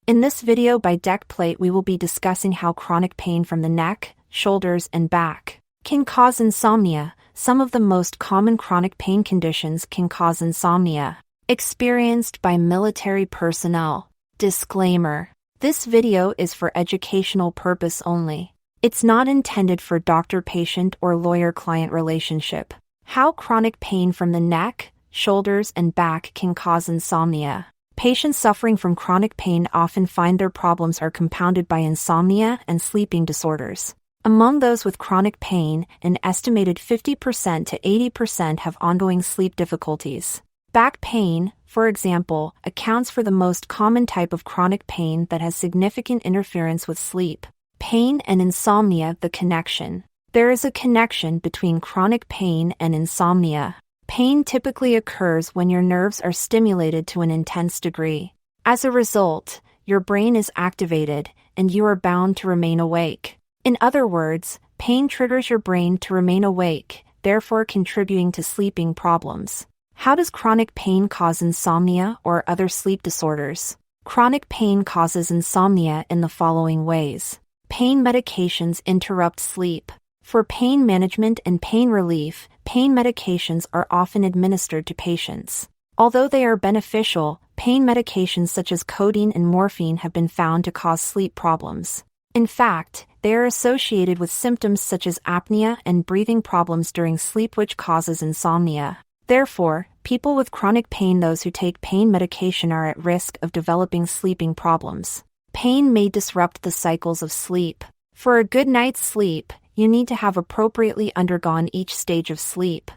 In this video by Deck Plate we will be discussing how chronic pain from the neck, shoulders, and back can cause insomnia. Some of the most common chronic pain conditions can cause insomnia. Experienced by military personnel. Disclaimer: this video is for educational purpose only. It's not intended for doctor-patient or lawyer-client relationship. How chronic pain from the neck, shoulders, and back can cause insomnia. Patients suffering from chronic pain often find their problems are compounded by insomnia and sleeping disorders. Among those with chronic pain, an estimated 50% to 80% have ongoing sleep difficulties. Back pain, for example, accounts for the most common type of chronic pain that has significant interference with sleep. Pain and insomnia. The connection. There is a connection between chronic pain and insomnia. Pain typically occurs when your nerves are stimulated to an intense degree. As a result, your brain is activated, and you are bound to remain awake. In other words, pain triggers your brain to remain awake, therefore contributing to sleeping problems. How does chronic pain cause insomnia or other sleep disorders? Chronic pain causes insomnia in the following ways. Pain medications interrupt sleep. For pain management and pain relief, pain medications are often administered to patients. Although they are beneficial, pain medications such as codeine and morphine have been found to cause sleep problems. In fact, they are associated with symptoms such as apnea and breathing problems during sleep, which causes insomnia. Therefore, people with chronic pain, those who take pain medication, are at risk of developing sleeping problems. Pain may disrupt the cycles of sleep. For a good night's sleep, you need to have appropriately undergone each stage of sleep.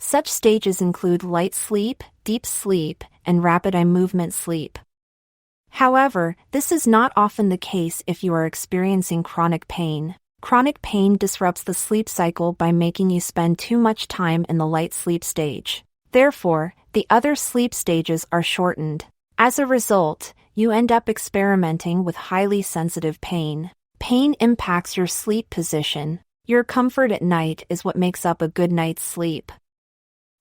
Such stages include light sleep, deep sleep, and rapid eye movement sleep. However, this is not often the case if you are experiencing chronic pain. Chronic pain disrupts the sleep cycle by making you spend too much time in the light sleep stage. Therefore, the other sleep stages are shortened. As a result, you end up experimenting with highly sensitive pain. Pain impacts your sleep position. Your comfort at night is what makes up a good night's sleep.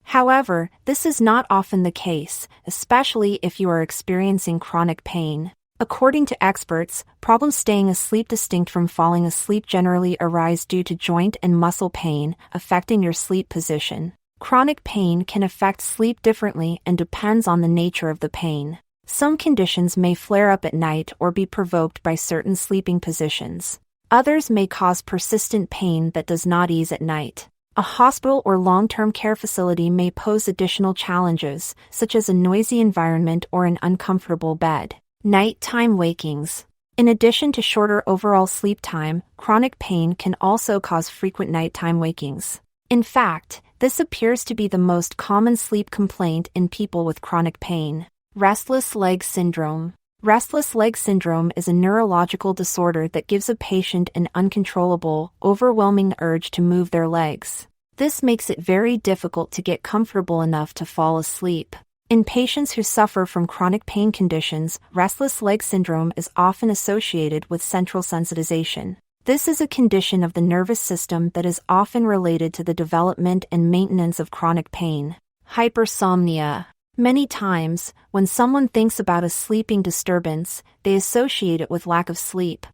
However, this is not often the case, especially if you are experiencing chronic pain. According to experts, problems staying asleep distinct from falling asleep generally arise due to joint and muscle pain, affecting your sleep position. Chronic pain can affect sleep differently and depends on the nature of the pain. Some conditions may flare up at night or be provoked by certain sleeping positions. Others may cause persistent pain that does not ease at night. A hospital or long-term care facility may pose additional challenges, such as a noisy environment or an uncomfortable bed. Nighttime wakings. In addition to shorter overall sleep time, chronic pain can also cause frequent nighttime wakings. In fact, this appears to be the most common sleep complaint in people with chronic pain. Restless leg syndrome. Restless leg syndrome is a neurological disorder that gives a patient an uncontrollable, overwhelming urge to move their legs. This makes it very difficult to get comfortable enough to fall asleep. In patients who suffer from chronic pain conditions, restless leg syndrome is often associated with central sensitization. This is a condition of the nervous system that is often related to the development and maintenance of chronic pain. Hypersomnia. Many times, when someone thinks about a sleeping disturbance, they associate it with lack of sleep.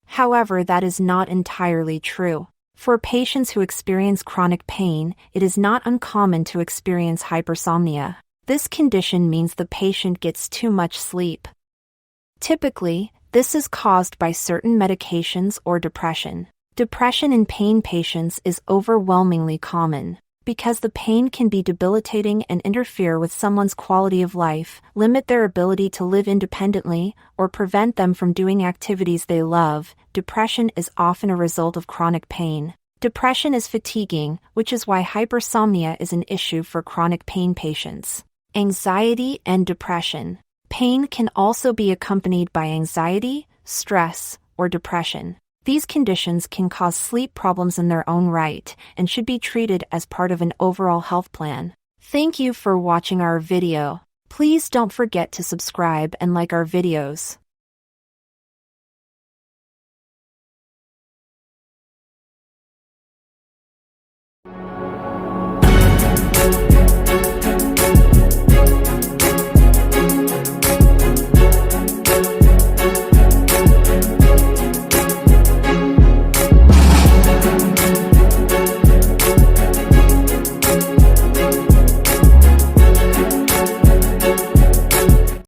However, that is not entirely true. For patients who experience chronic pain, it is not uncommon to experience hypersomnia. This condition means the patient gets too much sleep. Typically, this is caused by certain medications or depression. Depression in pain patients is overwhelmingly common. Because the pain can be debilitating and interfere with someone's quality of life, limit their ability to live independently, or prevent them from doing activities they love, depression is often a result of chronic pain. Depression is fatiguing, which is why hypersomnia is an issue for chronic pain patients. Anxiety and depression. Pain can also be accompanied by anxiety, stress, or depression. These conditions can cause sleep problems in their own right and should be treated as part of an overall health plan. Thank you for watching our video. Please don't forget to subscribe and like our videos.